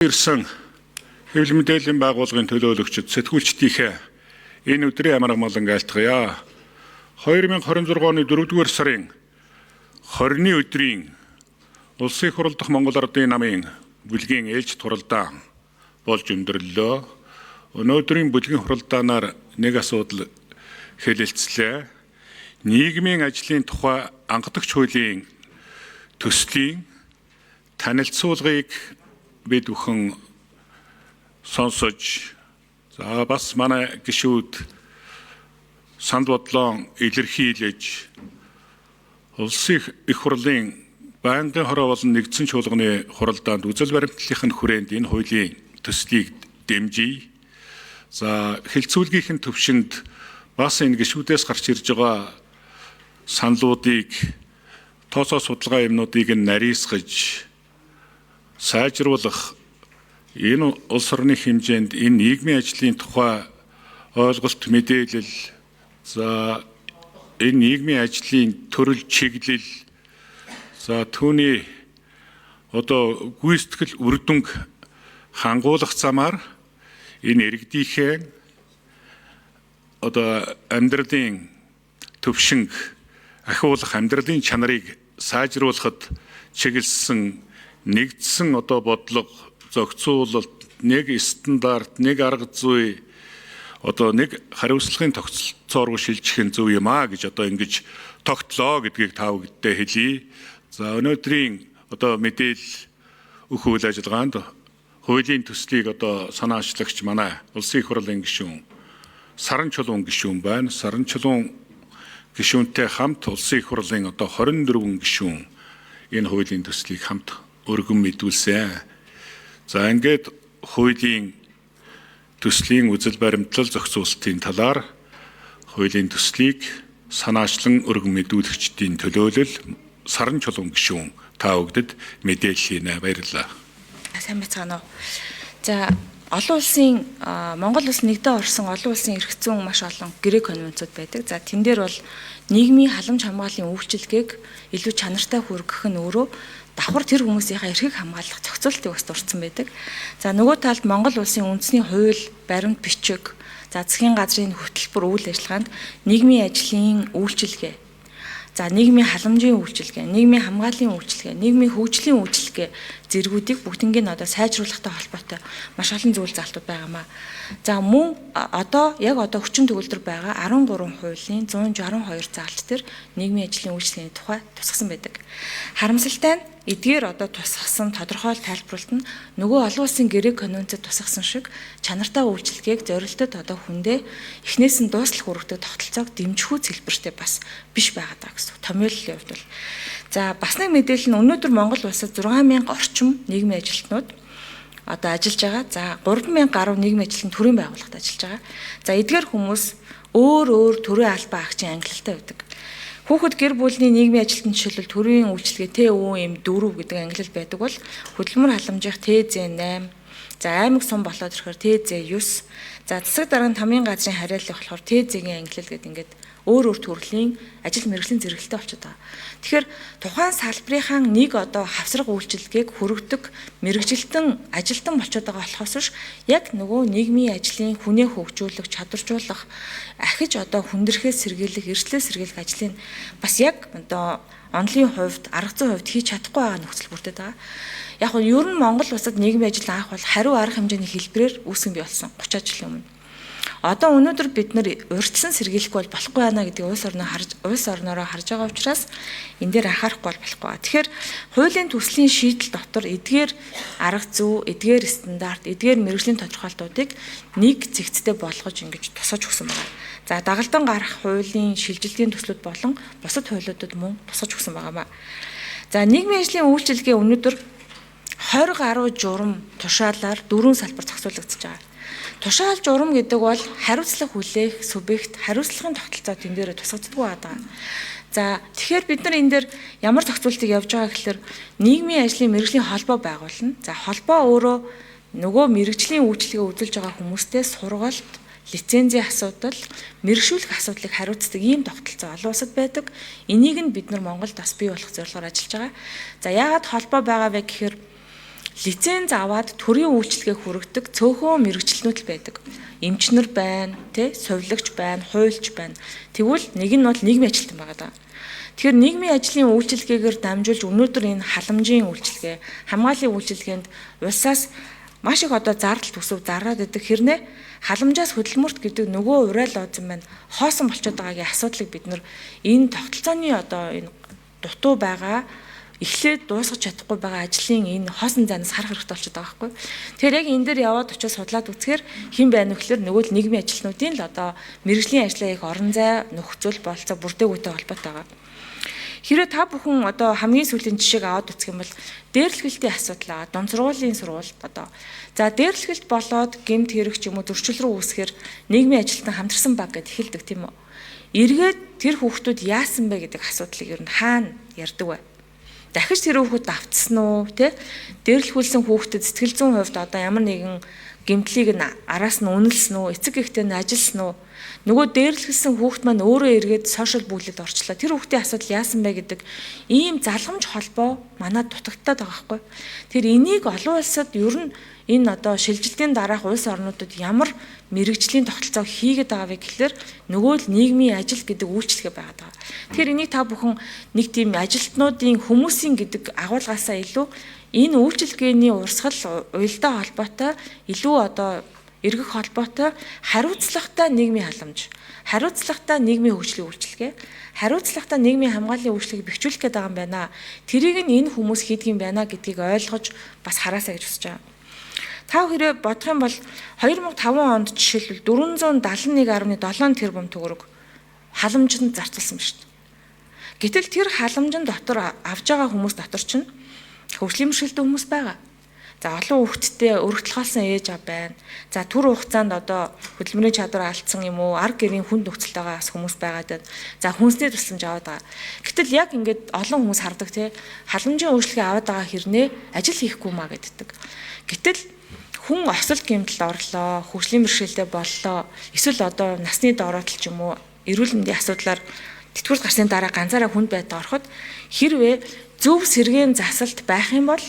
Ирсэн хэвлэл мэдээллийн байгууллагын төлөөлөгчид сэтгүүлчдийнхээ энэ өдрийн амар амгалан айлтгая. 2026 оны 4-р сарын 20-ны өдрийн Улсын их хурл дахь Монгол Ардын намын бүлгийн ээлж туралдаан болж өндөрлөө. Өнөөдрийн бүлгийн хуралдаанаар нэг асуудал хэлэлцлээ. Нийгмийн ажлын тухай анхдагч хуулийн төслийн танилцуулгыг бид бүхэн сонсож бас манай гишүүд санд бодлоо илэрхийлж Улсын их хурлын байнгын хороо болон нэгдсэн чуулганы хуралдаанд үзэл баримтлалын хүрээнд энэ хуулийн төслийг дэмжиж хэлцүүлгийнхэн төвшөнд бас энэ гишүүдээс гарч ирж байгаа саналуудыг тооцоо судалгаа юмнуудыг нарийсгаж сайжруулах энэ улс орны хэмжээнд энэ нийгмийн ажлын тухай ойлголт мэдээлэл энэ нийгмийн ажлын төрөл чиглэл түүний гүйцэтгэл үр дүнг хангуулах замаар энэ иргэдийнхээ амьдралын төвшинг ахиулах амьдралын чанарыг сайжруулахад чиглэсэн нэгдсэн бодлого зохицуулалт нэг стандарт нэг арга зүй нэг хариуцлагын тогтолцоороо шилжих нь зөв юм а гэж ингэж тогтлоо гэдгийг та бүхэдтэй хэлье. Өнөөдрийн мэдээлэл өгөх үйл ажиллагаанд хуулийн төслийг санаачлагч манай Улсын их хурлын гишүүн Саран Чулуун гишүүн байна. Саран Чулуун гишүүнтэй хамт Улсын их хурлын 24 гишүүн энэ хуулийн төслийг хамт өргөн мэдүүлсэн. Ингээд хуулийн төслийн үзэл баримтлал зохицуулалтын талаар хуулийн төслийг санаачлан өргөн мэдүүлэгчдийн төлөөлөл Саран Чулуун гишүүн та бүхэнд мэдээлэл хийнэ. Баярлалаа. Сайн байцгаана уу. Олон улсын Монгол улс нэгдээ орсон олон улсын эрх зүйн маш олон гэрээ конвенцууд байдаг. Тэн дээр бол нийгмийн халамж хамгааллын үйлчилгээг илүү чанартай хүргэх нь өөрөө давхар тэр хүмүүсийнхээ эрхийг хамгаалах зохицуултыг бас дурдсан байдаг. Нөгөө талд Монгол улсын үндэсний хууль, баримт бичиг, засгийн газрын хөтөлбөр үйл ажиллагаанд нийгмийн ажлын үйлчилгээ, нийгмийн халамжийн үйлчилгээ, нийгмийн хамгааллын үйлчилгээ, нийгмийн хөгжлийн үйлчилгээ зэргүүдийг бүгднийг сайжруулахтай холбоотой маш олон зүйл залтууд байгаамаа. Мөн яг хүчин төгөлдөр байгаа 13 хуулийн 162 заалт төр нийгмийн ажлын үйлчилгээний тухай тусгасан байдаг. Харамсалтай нь эдгээр тусгасан тодорхой тайлбарлалт нь нөгөө олон улсын гэрээ конвенцэд тусгасан шиг чанартай үйлчилгээг зорилтод хүндээ эхнээс нь дуустал хүргэдэг тогтолцоог дэмжихүү хэлбэртэй бас биш байгаа даа гэсэн. Томьёоллын хувьд бол бас нэг мэдээлэл нь өнөөдөр Монгол улсад 6000 орчим нийгмийн ажилтнууд ажиллаж байгаа. 3000 гаруй нийгмийн ажилтны төрийн байгууллагад ажиллаж байгаа. Эдгээр хүмүүс өөр төрийн албан агчийн ангилалтай байдаг. Хүүхэд гэр бүлийн нийгмийн ажилтны жишээлбэл төрийн үйлчилгээ ТÜ 4 гэдэг ангилал байдаг бол хөдөлмөр халамжих ТЗ 8, аймаг сум болоод ирэхээр ТЗ 9, засаг дарганы тамийн газрын хариаллах болохоор ТЗ-ийн ангилал гэдэг өөр төрлийн ажил мэргэжлийн зэрэгэлтэй болчиход байгаа. Тэгэхээр тухайн салбарынхаа нэг хавсраг үйлчилгээг хүргэдэг мэргэжилтэн ажилтан болчиход байгаа болохоос биш яг нөгөө нийгмийн ажлын хүнээ хөгжүүлэх, чадваржуулах, ахиж хүндрхээ сэргийлэх, эрсдлээ сэргийлэх ажлыг бас яг онлын хувьд, арга зүйн хувьд хийж чадахгүй байгаа нөхцөл бүрдээд байгаа. Яг нь ер нь Монгол улсад нийгмийн ажил анх бол хариу арга хэмжээний хэлбэрээр үүсгэн бий болсон 30 жилийн өмнө. Өнөөдөр бид урьдчилан сэргийлэхгүй болохгүй байна гэдгийг улс орноороо харж байгаа учраас энэ дээр анхаарахгүй болохгүй. Тэгэхээр хуулийн төслийн шийдэл дотор эдгээр арга зүй, эдгээр стандарт, эдгээр мэргэжлийн тодорхойлолтуудыг нэг зэгцтэй болгож тусгаж өгсөн байна. Дагалдан гарах хуулийн шилжилтийн төслүүд болон бусад хуулиудад мөн тусгаж өгсөн байгаамаа. Нийгмийн ажлын үйлчилгээ өнөөдөр 20 гаруй журам тушаалаар 4 салбар зохицуулагдаж байгаа. Тушаал журам гэдэг бол хариуцлага хүлээх субъект хариуцлагын тогтолцоо тэн дээр тусгагддаг байгаа. Тэгэхээр бид нар энэ дээр ямар зохицуултыг явж байгаа гэхээр нийгмийн ажлын мэргэжлийн холбоо байгуулна. Холбоо өөрөө нөгөө мэргэжлийн үйлчилгээ үзүүлж байгаа хүмүүстээ сургалт, лицензийн асуудал, мэргэжүүлэх асуудлыг хариуцдаг ийм тогтолцоо олон улсад байдаг. Энийг нь бид нар Монголд бас бий болох зорилгоор ажиллаж байгаа. Яагаад холбоо байгаа вэ гэхээр лиценз аваад төрийн үйлчлэгээ хүргэдэг цөөхөн мэрэгчлэнүүд л байдаг. Эмчнэр байна, тэ, сувилагч байна, хуульч байна. Тэгвэл нэг нь бол нийгмийн ажилтан байгаа даа. Тэгэхээр нийгмийн ажлын үйлчилгээгээр дамжуулж өнөөдөр энэ халамжийн үйлчилгээ, хамгааллын үйлчилгээнд улсаас маш их одоо зардал төсөв зараад идэг хэрнээ халамжаас хөдөлмөрт гэдэг нөгөө уриал ооцсон байна. Хоосон болчиход байгаагийн асуудлыг бид нар энэ тогтолцооны одоо энэ дутуу байгаа эхлээд дуусгаж чадахгүй байгаа ажлын энэ хоосон зайнаас харах хэрэгтэй болчиход байгаа байхгүй. Тэгэхээр яг энэ дээр яваад очиж судлаад үзэхээр хэн байна вэ гэхээр нөгөө л нийгмийн ажилтнуудын л одоо мэрэгжлийн ажлаа их орон зай нөхцөл болцоо бүрдээгүйтэй холбоотой байгаа. Хэрэв та бүхэн одоо хамгийн сүүлийн жишээг аваад үзэх юм бол дээрлэхэлтийн асуудал дунд сургуулийн сургууль одоо за дээрлэхэлт болоод гэмт хэрэг ч юм уу зөрчил рүү үүсгэхээр нийгмийн ажилтан хамтарсан баг гэд эхэлдэг тийм үү. Эргээд тэр хүүхдүүд яасан бэ гэдэг асуудлыг ер нь хаана ярьдаг вэ? Дахиж тэр хүүхэд давтсан уу те дээрлэхүүлсэн хүүхдэд сэтгэл зүйн хувьд одоо ямар нэгэн гэмтлийг нь араас нь үнэлсэн үү эцэг эхтэй нь ажилсан уу нөгөө дээрлэхэлсэн хүүхэд маань өөрөө эргээд сошиал бүлэгт орчлоо тэр хүүхдийн асуудал яасан бэ гэдэг ийм залгамж холбоо манад дутагдаад байгаа байхгүй. Тэр энийг олон улсад ер нь энэ одоо шилжилтийн дараах улс орнуудад ямар мэрэгжлийн тогтолцоо хийгээд байгаа вэ гэхэлэр нөгөө л нийгмийн ажил гэдэг үйлчлэгээ байгаад байгаа. Тэгэхээр энийг та бүхэн нэг тийм ажилтнуудын хүмүүсийн гэдэг агуулгаасаа илүү энэ үйлчлэгээний урсгал уялдаа холбоотой илүү одоо эргэх холбоотой хариуцлагатай нийгмийн халамж, хариуцлагатай нийгмийн хөгжлийн үйлчлэгээ, хариуцлагатай нийгмийн хамгааллын үйлчлэгийг бэхжүүлэх гээд байгаа юм байна. Тэрийг нь энэ хүмүүс хийдэг юм байна гэдгийг ойлгож бас хараасаа гэж хүсэж байгаа. Та хэрэг бодох юм бол 2005 онд жишээлбэл 471.7 тэрбум төгрөг халамжинд зарцуулсан байна шүү дээ. Гэтэл тэр халамжин дотор авж байгаа хүмүүс дотор чинь хөгжлийн бэрхшээлтэй хүмүүс байгаа. За олон хүүхэдтэй өргөдөлгөөлсөн ээж аав байна. За түр хугацаанд одоо хөдөлмөрийн чадвар алдсан юм уу, арга гэрийн хүнд нөхцөлтэй байгаа хүмүүс байгаад байна. За хүнсний тусламж аваад байгаа. Гэтэл яг ингээд олон хүмүүс хардаг те халамжийн үйлчлэгээ аваад байгаа хэрнээ ажил хийхгүй маа гэддэг. Гэтэл хүн осол гэмтэлд орлоо, хөгжлийн бэрхшээлтэй боллоо. Эсвэл одоо насны дооротол ч юм уу, эрүүл мэндийн асуудлаар тэтгэврт гарсны дараа ганцаараа хүнд байд ороход хэрвээ зөв сэргээн засалт байх юм бол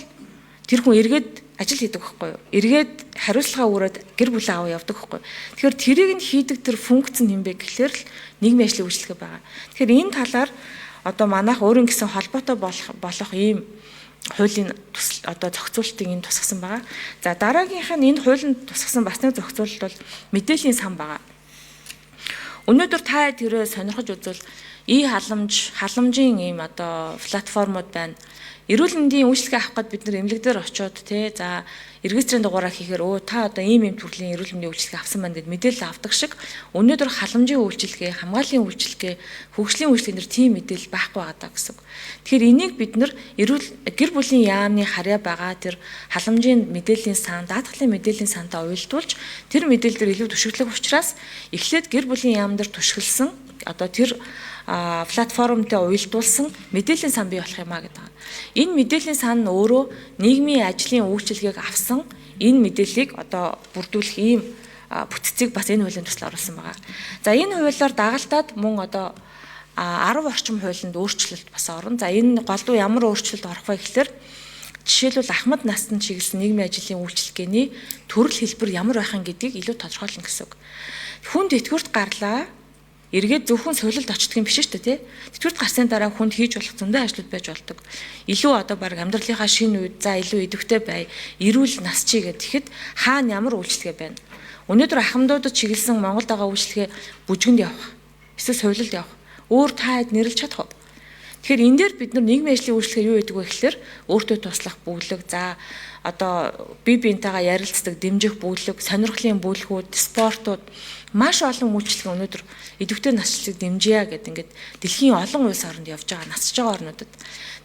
тэр хүн эргээд ажил хийдэг байхгүй юу? Эргээд хариуцлага өрөөд гэр бүлээ аваа явдаг байхгүй юу? Тэгэхээр тэрийг нь хийдэг тэр функц нь юм бэ гэхлээр л нийгмийн ажлын үйлчлэгээ байгаа. Тэгэхээр энэ талаар одоо манайх өөрийн гэсэн холбоотой болох ийм хуулийн одоо зохицуултыг энэ тусгасан байгаа. За дараагийнх нь энэ хуулинд тусгасан бас нэг зохицуулалт бол мэдээллийн сан байгаа. Өнөөдөр та тэрөө сонирхож үзвэл халамжийн ийм одоо платформуд байна. Эрүүл мэндийн үйлчлэгээ авах гээд бид нар эмнэлэг дээр очиод тий за регистрийн дугаараа хийхээр та одоо ийм төрлийн эрүүл мэндийн үйлчлэгээ авсан байна гэд мэдээлэл авдаг шиг өнөөдөр халамжийн үйлчлэгээ, хамгааллын үйлчлэгээ, хөгжлийн үйлчлэгээр тийм мэдээлэл байхгүй байгаа даа гэсэн. Тэгэхээр энийг бид нар гэр бүлийн яамны харьяа байгаа тэр халамжийн мэдээллийн сан, даатгалын мэдээллийн сантай уялдуулж тэр мэдээлэл дээр илүү түшиглэх учраас эхлээд гэр бүлийн яам дээр түшиглсэн одоо тэр платформтой уялдуулсан мэдээллийн сан бий болох юм а гэдэг. Энэ мэдээллийн сан нь өөрөө нийгмийн ажлын үйлчилгээг авсан энэ мэдээллийг одоо бүрдүүлэх ийм бүтцийг бас энэ хуулийн төсөл оруулсан байгаа. За энэ хуулиар дагалдаад мөн одоо 10 орчим хуулинд өөрчлөлт бас орно. За энэ голдуу ямар өөрчлөлт орох вэ гэхээр жишээлбэл ахмад насанд чиглэсэн нийгмийн ажлын үйлчилгээний төрөл хэлбэр ямар байх юм гэдгийг илүү тодорхойлно гэсэн үг. Хүнд итгэврт гарлаа эргээд зөвхөн сувилалд очдөг юм биш шүү дээ тий. Тэтгэврт гарсны дараа хүнд хийж болох зөндөө ажлууд байж болдог. Илүү одоо баг амьдралынхаа шинэ үед за илүү идэвхтэй бай, эрүүл нас чи гэхэд хаана ямар үйлчлэгээ байна. Өнөөдөр ахмадуудад чиглэсэн Монголд байгаа үйлчлэгээ бүжгэнд явах, эсвэл сувилалд явах. Өөр та хэд нэрлэж чадах уу? Тэгэхээр энэ дээр бид нар нийгмийн ажлын үйлчлэгээ юу гэдэг вэ гэхээр өөртөө туслах бүлэг, за одоо бие биентэйгээ ярилцдаг дэмжих бүлэг, сонирхлын бүлгүүд, спортууд маш олон үйлчлэгээ өнөөдөр идэвхтэй насжилтыг дэмжийа гэдэг ингээд дэлхийн олон улс орнд явж байгаа насж байгаа орнуудад.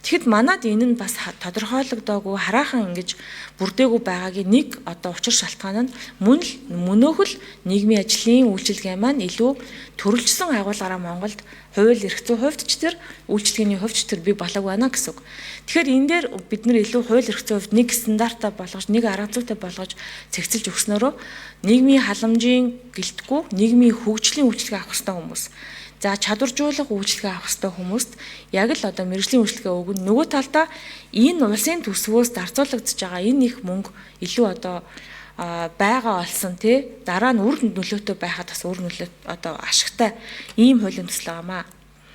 Тэгэхэд манад энэ нь бас тодорхойлогдоогүй хараахан ингэж бүрдээгүй байгаагийн нэг одоо учир шалтгаан нь мөнөөх л нийгмийн ажлын үйлчилгээ маань илүү төрөлжсөн агуулгаараа Монголд хууль эрх зүйн хувьд ч тэр үйлчлэгээний хувьд ч тэр бий болоог байна гэсэн үг. Тэгэхээр энэ дээр бид нэр илүү хууль эрх зүйн хувьд нэг стандартаа болгож нэг арга зүйтэй болгож цэгцэлж өгснөөрөө нийгмийн халамжийн гэлтгүй нийгмийн хөгжлийн үйлчлэгээ авах хэрэгтэй хүмүүс За чадваржуулах үйлчлэгээ авах ёстой хүмүүст яг л одоо мэргэжлийн үйлчлэгээ өгнө. Нөгөө талдаа энэ улсын төсвөөс зарцуулагдж байгаа энэ их мөнгө илүү одоо байгаа олсон тий дараа нь үр нөлөөтэй байхад бас үр нөлөө одоо ашигтай ийм хуулийн төсөл байгаамаа.